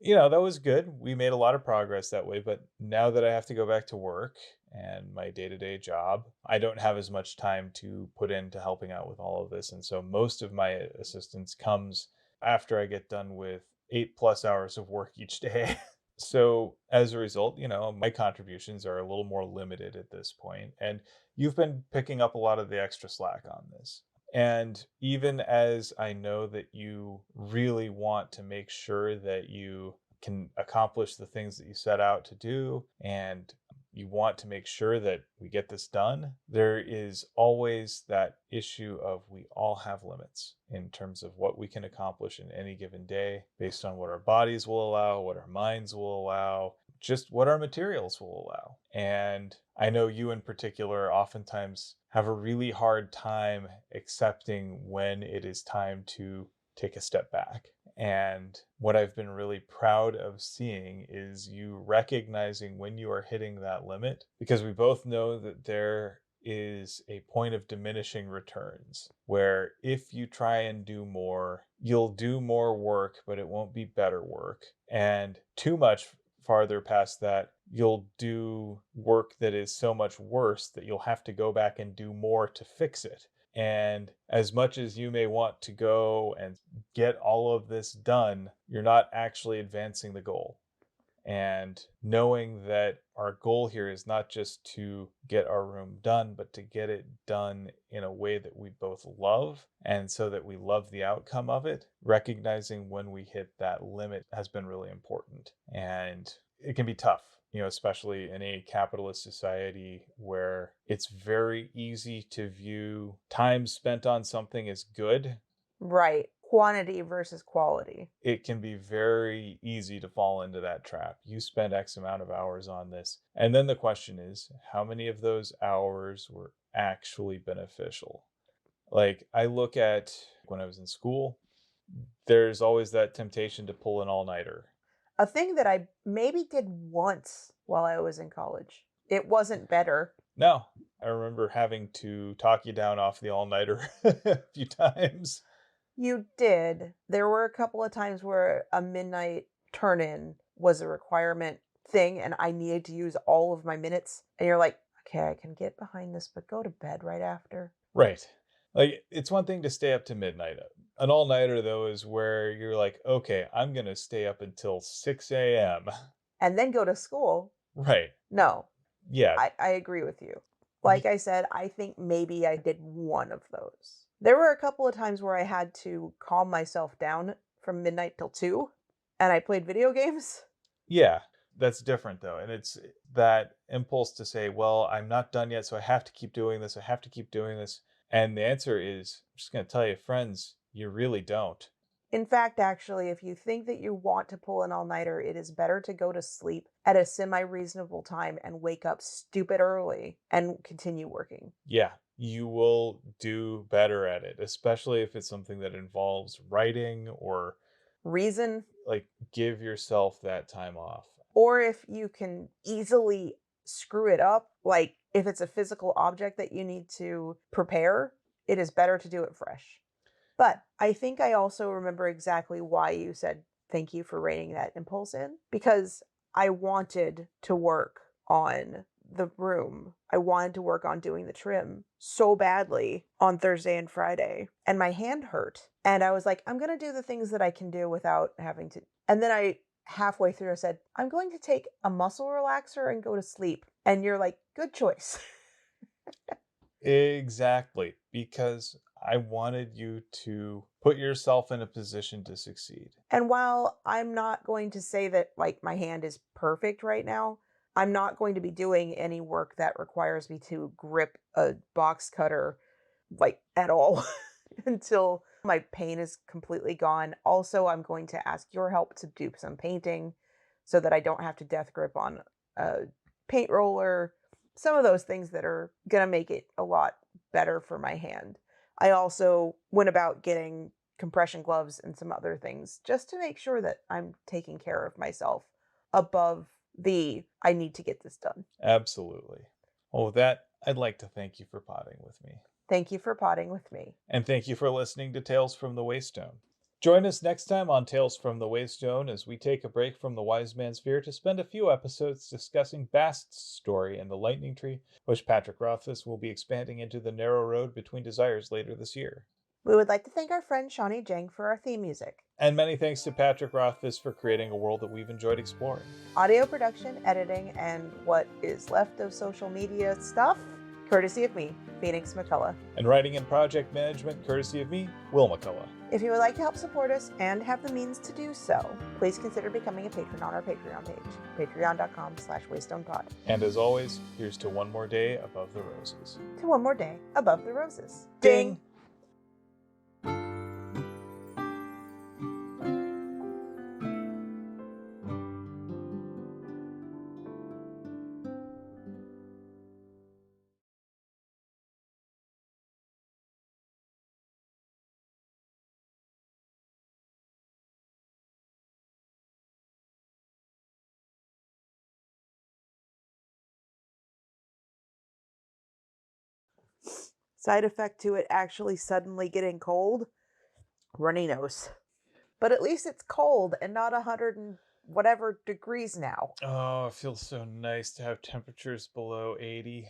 Speaker 1: that was good. We made a lot of progress that way. But now that I have to go back to work and my day to day job, I don't have as much time to put into helping out with all of this. And so, most of my assistance comes after I get done with 8+ hours of work each day. So as a result, my contributions are a little more limited at this point. And you've been picking up a lot of the extra slack on this. And even as I know that you really want to make sure that you can accomplish the things that you set out to do, and you want to make sure that we get this done, there is always that issue of we all have limits in terms of what we can accomplish in any given day based on what our bodies will allow, what our minds will allow, just what our materials will allow. And I know you in particular oftentimes have a really hard time accepting when it is time to take a step back. And what I've been really proud of seeing is you recognizing when you are hitting that limit, because we both know that there is a point of diminishing returns where if you try and do more, you'll do more work, but it won't be better work. And too much farther past that, you'll do work that is so much worse that you'll have to go back and do more to fix it. And as much as you may want to go and get all of this done, you're not actually advancing the goal. And knowing that our goal here is not just to get our room done, but to get it done in a way that we both love, and so that we love the outcome of it, recognizing when we hit that limit has been really important. And it can be tough, especially in a capitalist society where it's very easy to view time spent on something as good.
Speaker 2: Right. Quantity versus quality.
Speaker 1: It can be very easy to fall into that trap. You spend X amount of hours on this. And then the question is, how many of those hours were actually beneficial? Like, I look at when I was in school, there's always that temptation to pull an all nighter.
Speaker 2: A thing that I maybe did once while I was in college. It wasn't better.
Speaker 1: No, I remember having to talk you down off the all nighter a few times.
Speaker 2: You did. There were a couple of times where a midnight turn in was a requirement thing and I needed to use all of my minutes. And you're like, okay, I can get behind this, but go to bed right after.
Speaker 1: Right. Like, it's one thing to stay up to midnight. An all nighter, though, is where you're like, okay, I'm going to stay up until 6 a.m.
Speaker 2: And then go to school.
Speaker 1: Right.
Speaker 2: No,
Speaker 1: Yeah.
Speaker 2: I agree with you. Like I said, I think maybe I did one of those. There were a couple of times where I had to calm myself down from midnight till 2 and I played video games.
Speaker 1: Yeah. That's different, though. And it's that impulse to say, well, I'm not done yet, so I have to keep doing this. I have to keep doing this. And the answer is, I'm just going to tell you, friends, you really don't.
Speaker 2: In fact, actually, if you think that you want to pull an all-nighter, it is better to go to sleep at a semi-reasonable time and wake up stupid early and continue working.
Speaker 1: Yeah, you will do better at it, especially if it's something that involves writing or
Speaker 2: Reason,
Speaker 1: like give yourself that time off.
Speaker 2: or if you can easily screw it up, like if it's a physical object that you need to prepare, it is better to do it fresh. But I think I also remember exactly why you said thank you for reining that impulse in, because I wanted to work on the room. I wanted to work on doing the trim so badly on Thursday and Friday, and my hand hurt. And I was like, I'm going to do the things that I can do without having to. And then I halfway through I said, I'm going to take a muscle relaxer and go to sleep. And you're like, good choice.
Speaker 1: Exactly, because I wanted you to put yourself in a position to succeed.
Speaker 2: And while I'm not going to say that like my hand is perfect right now, I'm not going to be doing any work that requires me to grip a box cutter like at all until my pain is completely gone. Also, I'm going to ask your help to do some painting so that I don't have to death grip on a paint roller. Some of those things that are going to make it a lot better for my hand. I also went about getting compression gloves and some other things just to make sure that I'm taking care of myself above the I need to get this done.
Speaker 1: Absolutely. Well, with that, I'd like to thank you for potting with me.
Speaker 2: Thank you for potting with me.
Speaker 1: And thank you for listening to Tales from the Waystone. Join us next time on Tales from the Waystone as we take a break from the Wise Man's Fear to spend a few episodes discussing Bast's story in the Lightning Tree, which Patrick Rothfuss will be expanding into the narrow road between desires later this year.
Speaker 2: We would like to thank our friend Shawnee Jang for our theme music.
Speaker 1: And many thanks to Patrick Rothfuss for creating a world that we've enjoyed exploring.
Speaker 2: Audio production, editing, and what is left of social media stuff, courtesy of me, Phoenix McCullough.
Speaker 1: And writing and project management, courtesy of me, Will McCullough.
Speaker 2: If you would like to help support us and have the means to do so, please consider becoming a patron on our Patreon page, patreon.com/waystonepod.
Speaker 1: And as always, here's to one more day above the roses.
Speaker 2: To one more day above the roses.
Speaker 1: Ding!
Speaker 2: Side effect to it actually suddenly getting cold, runny nose. But at least it's cold and not 100 and whatever degrees now.
Speaker 1: Oh, it feels so nice to have temperatures below 80.